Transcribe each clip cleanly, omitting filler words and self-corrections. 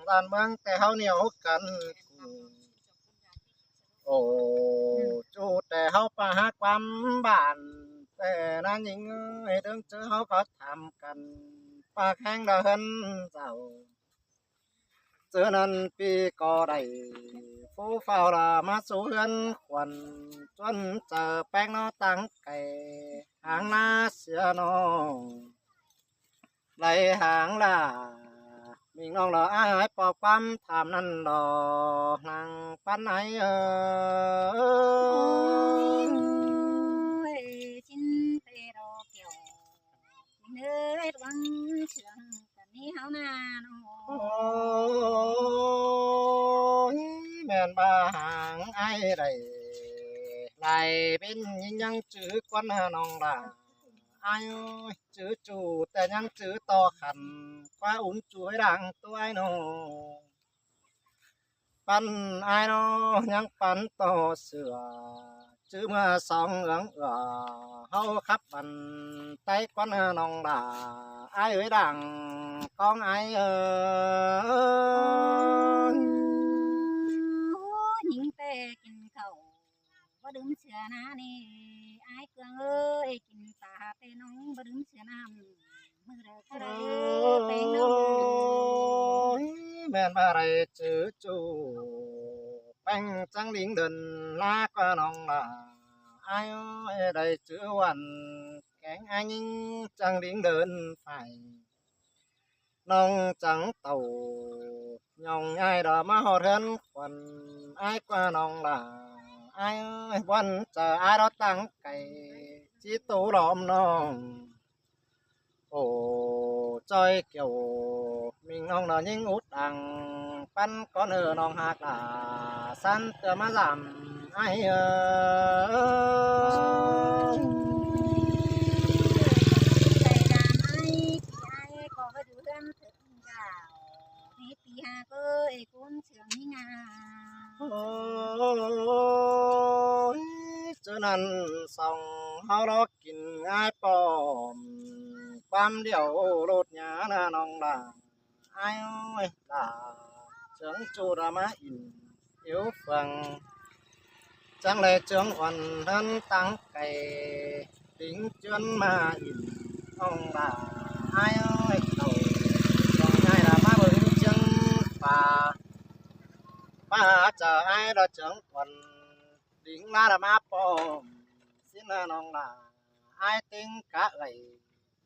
ด้านเมืองแต่เฮาเหนียวกันโอ้จูแต่เฮาปะฮักความบ้านแต่นั้นยิงเอ้ยเดิงเจอเฮาก็ทำกันปากแห้งดะเฮินเจ้าเจอนั้นปีก็ได้ผู้เฝ้าละมาสู่เฮือนขวัญจนเจอแป้งนอตั้งไก่หางหน้าเสียน้องไหลหางล่า mình non là ai bỏ quăm tham năn đò nàng pan ấy ชิ้นเตโรเกี่ยวเนื้อวังเชื่องแต่นี้เฮานาโน ôi mền ba hàng ai đây lại bên nhăng chữ quan non là ai ơi chữ chủแต่ยังchữ to khẩn qua uống chuối đằng tôi nóปั้นไอ้น้อยังปั้นต่อเสือจื้อเมื่อสองเหลืองเฮาขับมันไต้ก้อนน้องด่าไอ้เอ้ยดังกองไอ้หญิงเตกินเขาบ่ดึงเสือนานี่ไอ้เกลืองเอ้ยกินปลาเตน้องบ่ดึงเสือน้ำมือเด้อคือเด้อแป้งน้อง แม่นอะไรจื้อจูแป้งจังลิงเดินลาก็น้องด่าไอ้เอ้ยได้จื้อวันแกงไอ้ยิงจังลิงเดินไป nông trắng tàu nhong ai đó mà họ thân quần ai qua nông là ai ơi quần chờ ai đó tăng cày chỉ tủ đom nông ồ chơi kiểu mình nông nó những út đằng pan con ở nông hạt là san tựa mà giảm ai ơi ใจดำไอ้ที่ไอ้ก็บ่ดูเรื่องถึงยาวนี่ปีหาเอ้ยกุ้นเชื่องนี่งา ôi cho nên xong hao đó kín ai bom bám điệu đột nhá na nong là ai ơi là trưởng chu ra má in yếu phần chẳng lẽ trưởng hoàn thân tăng cày tính chuyên mà in ông là ai ơi đầu còn ai là má bừng chân bà ba chờ ai đó trưởng quần đỉnh la là ma bom xin là nong là ai tính cả gầy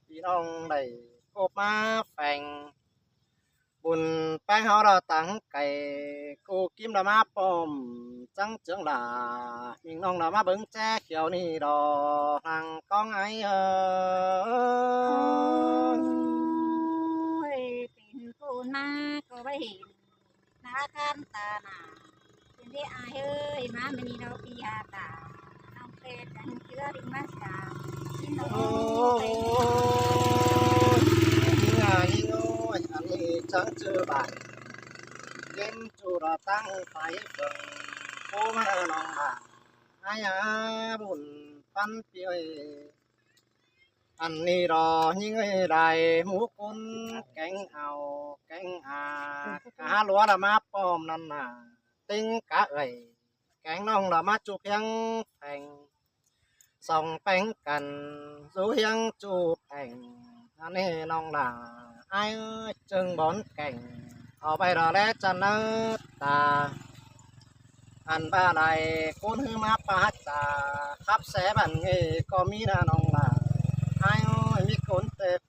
đi nong đầy cột ma phèn bùn bang họ đó tăng cày cô kim là ma bom trắng trưởng là mình nong là ma bứng che kiểu ni đò hàng con ai ơi เป็นผู้นาก็บ่เห็นนาคันตาหนาเป็นได้อายเอ้ยมามื้อนี้เราปีหาตาน้องเป็ดจังเชื่อถึงมาสากินนม ôi ไป ngài ơi anh chẳng chưa bạn đêm chủ đã tăng phải vừng cô mà lòng mà ai à buồn pan pioi anh đi đò những người đại mũ côn cánh ảo cánh à cá lúa là má bom năn à tinh cá gầy cánh nông là má chụp hiang thành song bánh cần rú hiang chụp thành anh ấy nông là ai ơi chừng bón cảnh ở bây giờ lẽ chân nó ta anh ba này cuốn hư má ba ta khắp xé bản nghề có mi là nông là ai ơi mi cuốn tép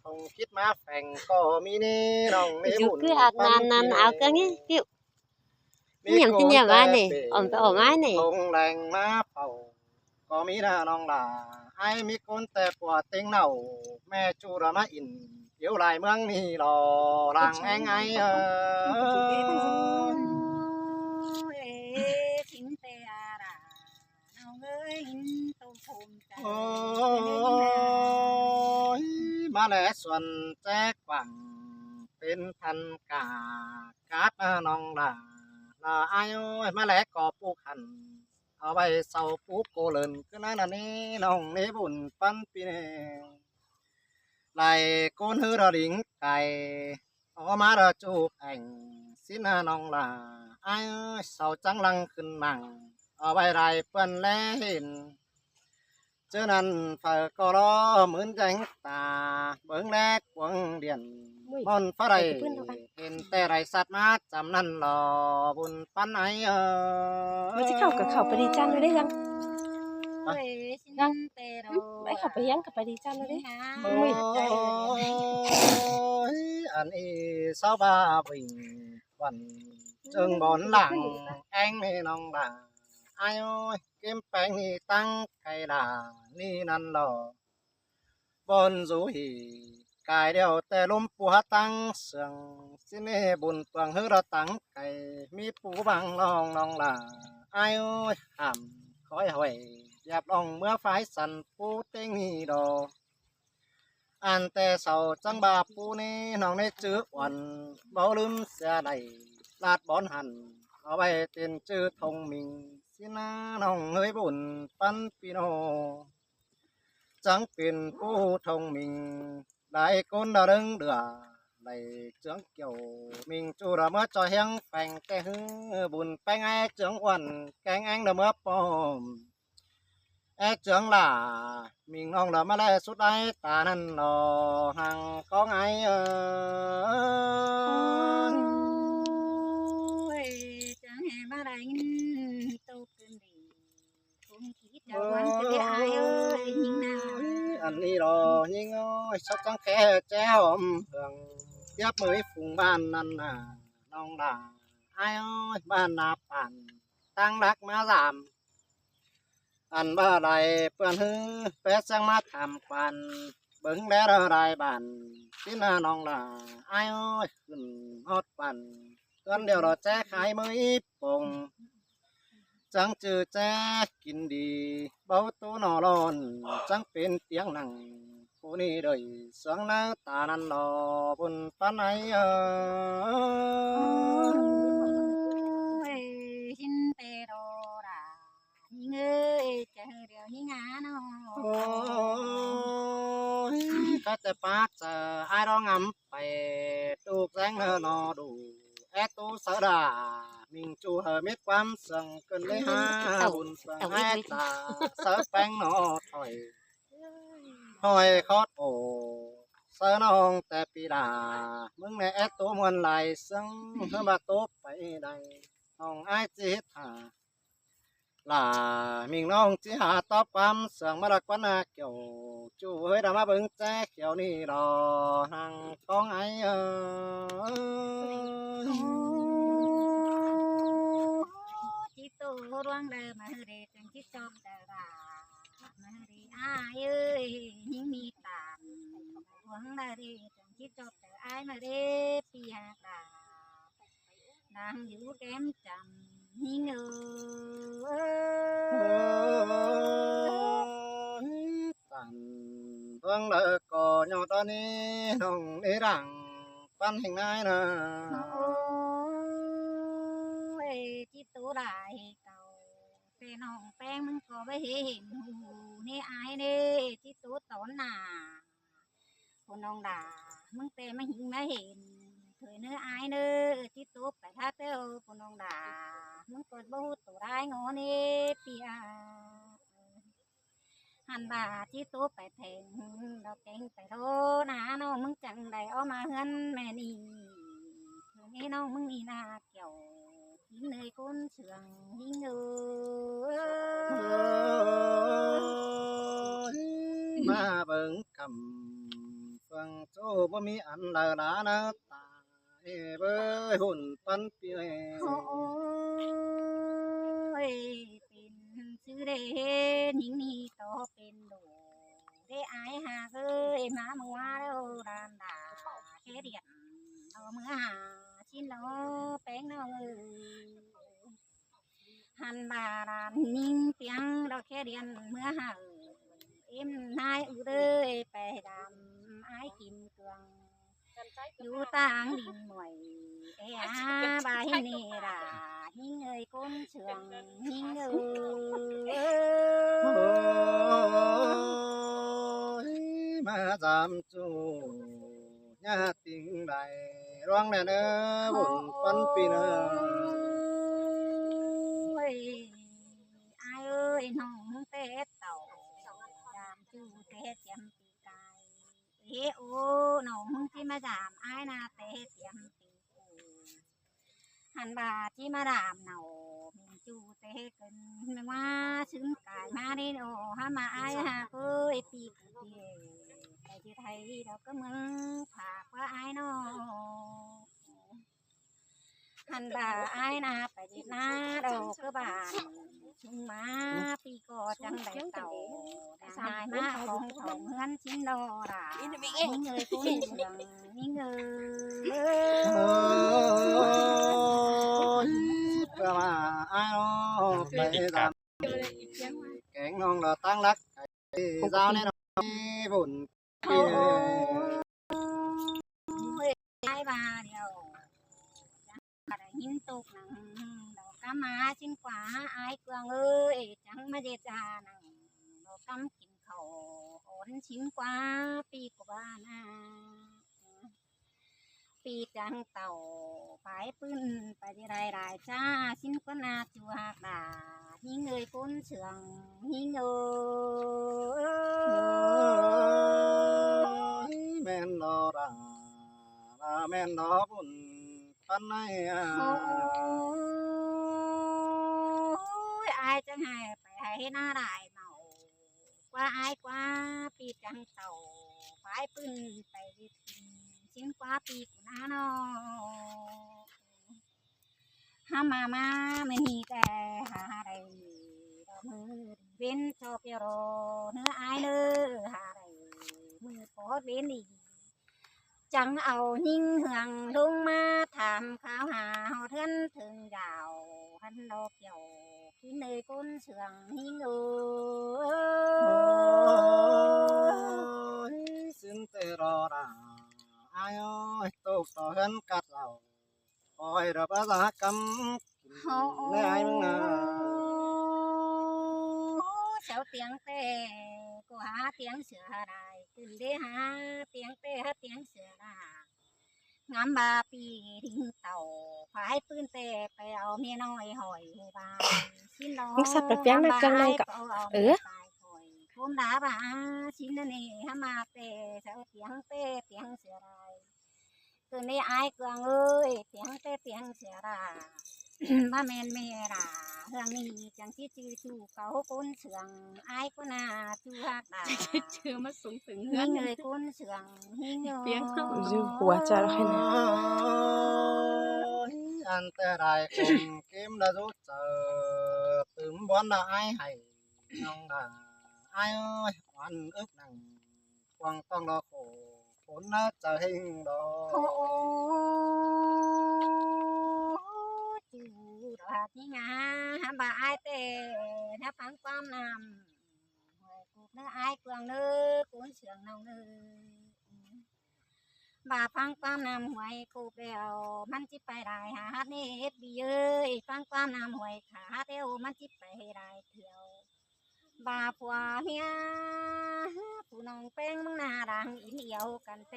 không kít má phèn có mi nê nông nê Chú bùn cứ ạt nan áo cơ nghe kiểu nhầm tin nhà ba này ổn phải ổn mái này không lành má phầu có mi là nông là ai mi cuốn tép của tiếng nào mẹ chú ra má in yếu lại mương mi lò làng anh ai chính tê à ra nào ơi tô phồn cả ôi má lẽ xuân che quảng tên thân cả cát nong là ai ơi má lẽ có pu khăn ở bay sau pu cô lớn cứ nói là ní nong ní bùn pan pi nè lại con hư ra đỉnh cày mà ra chụp ảnh xin nong là ai ơi sao trắng lăng khinh nặng ở bài đài phần lẽ hình cho nên phải có đó mướn danh ta bướng lẽ quăng điện môn phá đầy hình tè đầy sát mát chăm năn lò buồn pan ấy มันจะเข้ากับเขาไปดีจันเลยได้ยัง โอ้ยสินเตโร ไอ้เขาไปยังกับไปดีจันเลยได้ ôi anh ấy sao ba bình vẫn trường bốn làng anh ấy nong là ai ơi kiếm bánh thì tăng cái là ni năn lò bốn rú hì cái đeo tè lùm bùa tăng sương xin mê buồn tuang hư ra tăng cái mi bù bằng lòng nong là ai ơi hàm khói hỏi dẹp lòng mưa phái sần bù tên nghi đồ anh tè sầu trăng bà pu nê nong nê chữ oằn bao lưm xe đầy lát bón hẳn ở bay tiền chữ thông minh xin nong hơi buồn pan pino trắng tiền pu thông minh đại côn đã đứng đửa đầy trướng kiểu mình chu đã mất cho hiang phành cái hư buồn phanh ai trướng oằn cánh anh đã mất bom trướng là mình ông là mà lại suốt đây ta nên nó hàng có ngay ôi chẳng hề ba đánh tôi cơn đi không khí chào quán cái ai ơi nhưng nào anh đi rồi nhưng ơi sao chẳng khe treo hưởng tiếp mới phùng ban ăn nong là ai ơi ban nạp bản tăng đắc má giảm anh ba đại พื่อนhư bé sang mắt tham quan bứng lẽ ra đại bản tin nong là ai ơiขึ้นฮอดปั่นกันเดี๋ยวเราแจ้ขายmớiปงจังจือแจ้กินดีเบาตัวนอร้อนจังเป็นเตียงนั่งผู้นี้เลยเสียงหน้าตานั้นรอบนปันไหนôi xin tê đồ đã nhưng ơi chờ điều như ngã nó โอ้ยก็จะปากจะไอ้ร้องงำไปตูกแสงนอดูแอตูเสดามิงจูเหมิดความเสื่องเกินเลยฮะบุญเสื่องแอตาเสือแป้งนอถอยหอยคอดโอเสือนองแต่ปีดามึงในแอตูมวนไหลเสื่องเพื่อมาตบไปได้ห้องไอ้จิตหา là mình nong chỉ hạ top bám sườn mà là quán kiểu chú hơi đã mà bưng che kiểu ni đò hàng con ấy chỉ tu ruang đời mà hư đề chẳng chỉ trong đời bà mà hư đề ai ơi những mi tàn ruang đời đi chẳng chỉ trong đời ai mà đê pi hạt đà đang giữ kém chậm như tàn vương lợi cò nhỏ ta ni nong đi đằng pan hình ai nè ôi chỉ tu lại cầu cái nòng bengมันก็ไม่เห็นหูนี่อายนี่ที่ตูตอนน่ะคนน้องด่ามึงแต่ไม่เห็นไม่เห็นเธอเนื้ออายเนื้อที่ตูไปท่าเต้าคนน้องด่ามึงกดบูตัวได้งอนี่เปียหันบ่าที่ตูไปแทงเราเก่งไปโทนะน้องมึงจังได้เอามาเฮือนแม่นี่เธอนี่น้องมึงนี่นาเกี่ยวหิ้งเนยก้นเสืองหิ้งเนย mà bưng cầm phăng chỗบ่มีอันละละนะตายเบ้ยหุ่นปันเปีย โอ้ยเป็นชื่อเดหญิงนี่ต่อเป็นดูได้อายหาเอ้ยมาเมื่อวานแล้วดานด่าแค่เดียดเอาเมื่อหาชิ้นล้อแป้งน้องเอ้ยหันบาดานนิ่งเปียงเราแค่เดียนเมื่อหาเอ็มนายอุเด้ยไปดำอายกิมเกลืองอยู่ต่างดินหน่วยเอ้าบายนี่ล่ะหิ้งเอ้ยก้นเชืองหิ้งเอ้ย mà dám chủ nhà tình đại ร้องแน่เนอบุญปันปีเนอ เอ้ยอายเอ้ยน้องเต้เต่าดามจูเต้เตรียมปีกายเฮ้โอ้น้องที่มาดามอายนาเต้เตรียมปีกูหันบาที่มาดามเนามินจูเต้เกินไม่ว่าซึ้งกายมาได้โอฮามาอายหาเอ้ยปีกูเดีไปที่ไทยเราก็มึงผากว่าอายน้องหันบ่าอายนาไปที่นาดอกก็บานชุมมาปีก่อจังได้เต่าได้หายมาของของเฮือนชิ้นดอร่ามีเงยกุ้งเหลืองมีเงย เพื่อมาอ้ายไปตามแกงน้องเราตั้งรักเจ้าแน่นอนบุญปี ไอ้บาเดียวได้หินตกหนังดอกกะมาชิ้นกว่าอายเกลืองเอ้ยจังมาเดจานังดอกกำกินเขาโอนชิ้นกว่าปีกว่านาปีจังเต่าปลายปืนไปที่ไรไรจ้าชิ้นกว่านาจูหักดาหิงเอ้ยก้นเสืองหิงเอ้ย แม่นดอราแม่นดอบุญปันไหน โอ้ยอายจังให้ไปให้หน้าได้เมากว่าอายกว่าปีจังเต่าปลายปืนไปวิทินชิ้นกว่าปีกูนาโนห้ามาไม่มีแต่หาได้ดอกมือเว้นชอบเยโรเนื้ออายเนื้อหาได้มือปอดเว้นดีจังเอายิ่งเหืองลงมาถามข้าวหาเฮาเทินถึงยาวหันดอกเกี่ยวที่เนยก้นเสืองหิ้งเอ้ย สินเตรอราอ้ายตกต่อเห็นกัดเราคอยรับภาษากรรมในไอ้มึงนะ เจ้าเตียงเต้กูหาเตียงเสือได้ขึ้นได้หาเตียงเต้หาเตียงเสือได้งามบาปีทิ้งเต่าพายปืนเต้ไปเอาเมียน้อยหอยหูบานชิ้นน้อง มึงสับแบบยังนะจังเลยก็ผมด่าบ่าชิ้นนั่นนี่ฮามาเต้เจ้าเตียงเต้เตียงเสือได้คือในไอ้เกลืองเอ้ยเตียงเต้เตียงเสือได้ว่าแมนเมราเรื่องนี้จังที่จือจูเขาก้นเสืองไอ้ก็น่าจูหักดา เชื่อมาสูงถึง หิ้งเลยก้นเสืองหิ้ง เปียงหัวจะให้นะ อันแต่ได้คมเกมđã rút giờ tụm bón đã ai hay nong đã ai ơi oan ức nằng quăng tông đó khổ khốn nó chờ hình đó โอ้จูดาที่งาบ่าไอ้เต้ถ้าพังความนำหวยกูเนื้อไอ้เกลืองเนื้อก้นเสืองน้องเนื้อบ่าฟังความนำหวยกูเดียวมันจิไปได้หาเนี่เฮ็ดบีเอ้ยฟังความนำหวยขาเดียวมันจิไปได้เที่ยวบ่าผัวเมียผู้น้องแป้งมึงน่ารังอินเอียวกันเต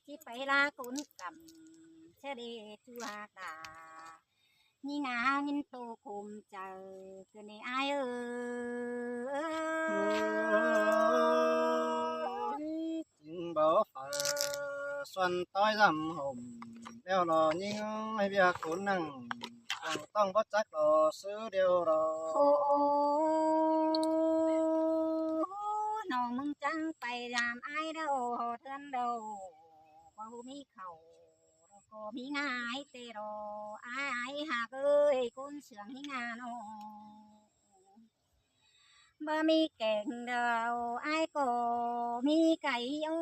ที่ไปลาคุณกำเสด็จจูหากดานี่งางินโตคุมเจอคือในอายchính bảo phở xuân tối rằm hồng đeo lò nhưng ai biết cuốn năng tông bắt chắc lò sứ đeo lò โอ้น้องมึงจังไปยามอายเด้อเทือนเด้อบ่มีเขาแล้วก็มีง่ายเตรออายหากเอ้ยก้นเสืองที่งานอบ่มีแกงเดาวอายก็มีไก่เอา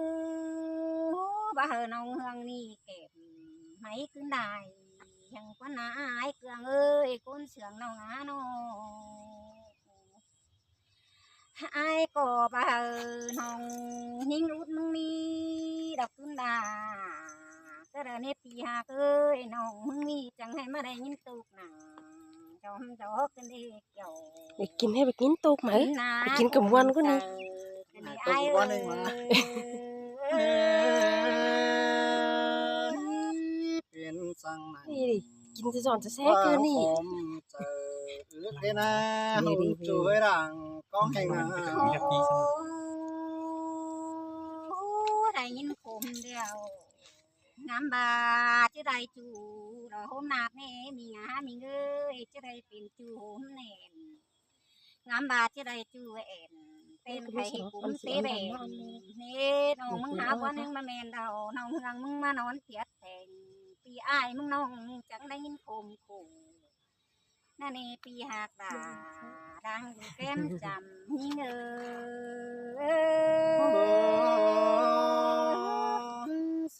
บ่เฮอน้องเฮืองนี่เก็บไม่ขึ้นได้ยังกว่านาอายเกลืองเอ้ยก้นเสืองน้องอาโนอายก็บ่เฮอน้องหิงรุดมึงมีดอกขึ้นดาก็เดินเนปีหากเอ้ยน้องมึงมีจังให้มาได้ยินตุกหนังจอมจอกกันเด็กเกี่ยว ไปกินให้ไปกินตุกไหมไปกินกับวันก็นี่ tôi cũng quan đây mà sang này Đi, Kinhจะสอนจะแซ่เกินนี่ chờ ước thế na hùng chú với đảng con hành à ได้ยินคมเดียวน้ำบาจะได้จูเราโฮมนาดแน่มีงามีเงยจะได้เป็นจูโฮมแน่น้ำบาจะได้จูเอ็นเป็นไข่กุ้มเสเบนเฮ้น้องมึงหาวันนึงมาแมนเราน้องเฮืองมึงมานอนเสียแทงปีอ้ายมึงน้องจังได้ยินคมขู่นั่นเอปีหากดาดังอยู่แก้มจำนี่เงย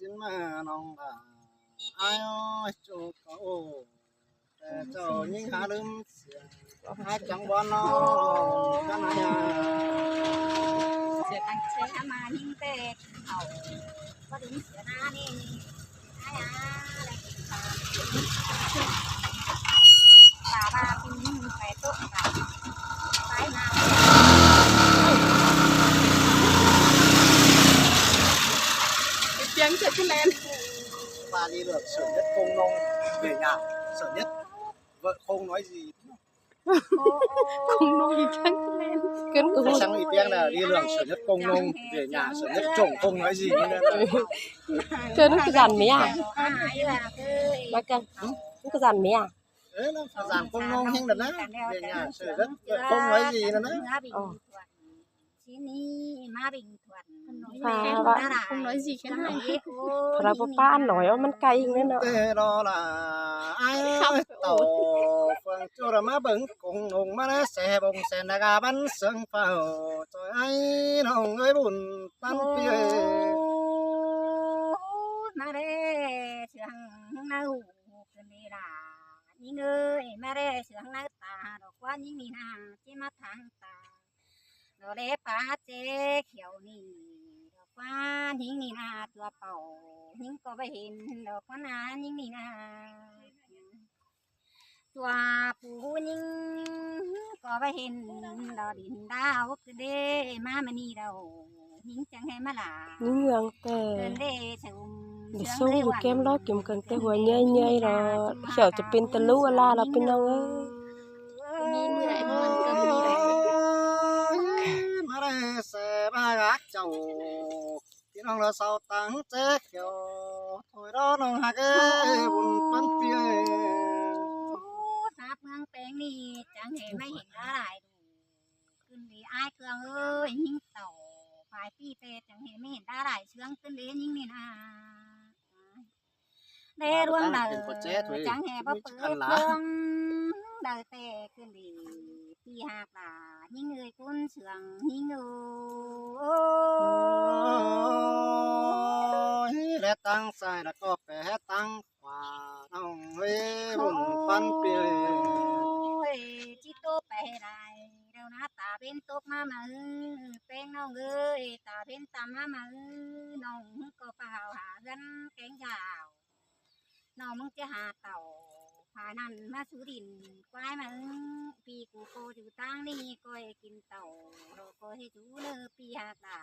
xin mà nong à ai ơi chú cậu để cho những há lưng hai chẳng bon nó cái này à เสียตังเสียมายิ่งเป็ดเขาก็ดึงเสียหน้านี่ไอ้อะไรกินปลาปลากินไปโต๊ะไปไปมา tiếng sẽ cứ lên và đi được sở nhất công nông về nhà sở nhất vợ không nói gì không nuôi gì chẳng cứ lên cấn của Cái sáng thì tiếng là đi đường sở nhất công nông về nhà sở nhất trồng không nói gì nên cấn cái dàn mía à ai là cái bác cân cái dàn mía à đấy nó phải giảm công nông nhanh được đấy về nhà sở nhất vợ không nói gì nữa đấy ที่นี่มาบิงถวน không nói gì cái này thật ba ăn nóiมันไกลอีกนั่นเนาะ thế đó là ai ơi tàu phường cho là má bứng cùng nùng má nó xe bông xe là gà bắn sương phao trời ai nồng ơi buồn tan pia มาเด้เสียงนาหูเป็นเวลายิ่งเอ้ยมาเด้เสียงนาตาดอกว่ายิ่งมีนาที่มาทางตาดอกเด้ป้าเจ๊เขียวนี่ดอกว่ายิ่งมีนาตัวเป่ายิ่งก็ไปเห็นดอกว่านายิ่งมีนาตัวปูยิ่งก็ไปเห็นดอกดินดาวคือเด้มามันนี่เรายิ่งจังให้มาล่ะ những người tè để xông được kem đó kiếm cần tèหัวnhây nhây rồi kiểuจะเป็นตะลุอะไรเราเป็นน้องเอ้ย มีเมื่อไหร่มันก็มีแหละ mà đây xe ba gác chầu cái nong là sao tăng chế kiểu thôi đó nong hạt cái buồn tan pia ทับเมืองแปลงนี่จังเห็นไม่เห็นอะไรขึ้นดีอ้ายเครื่องเอ้ยยิ่งเต่าฝ่ายพี่เป็ดจังเห็นไม่เห็นอะไรเชื่องขึ้นดียิ่งนี่นะเด้ร่วงเด้อจังเห็นบ่เปิดเครื่องเด้อเตะขึ้นดีพี่หากล่ะยิ่งเอ้ยคุ้นเชื่องยิ่งเอ้ย lẽ tăng sai là có vẻ tăng quả nong ơi buồn tan pia จิโตไปได้เราหน้าตาเป็นตกมามือเป็นน้องเอ้ยตาเป็นตามามือน้องก็เปล่าหาเงินแกงยาวน้องมึงจะหาเต่าผานั่นมาสูดินควายมือปีกูโกอยู่ตั้งนี่ก็ให้กินเต่าเราก็ให้จูเนื้อปีหากดา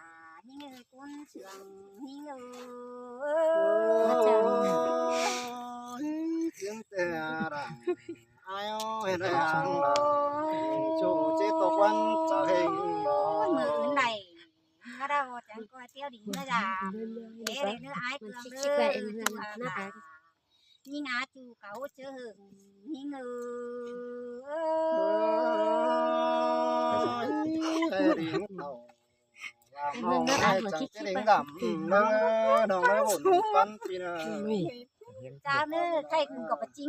ยิ่งเอ้ยก้นเสืองยิ่งเอ้ย tiếng tè rằng ai ơi đây hàng đó chủ chế tổ quân trở hình มือไหนก็เราจังก็เที่ยวดิ่งนะจ๊ะเด็กเนื้อไอ้เกลือเลยยิ่งอาจูเขาเชื่อหึงยิ่งเออ tiếng tàu làm hồng ai chẳng cái đỉnh gầm nó buồn phân pin จ้าเนื้อใครกูกับจริง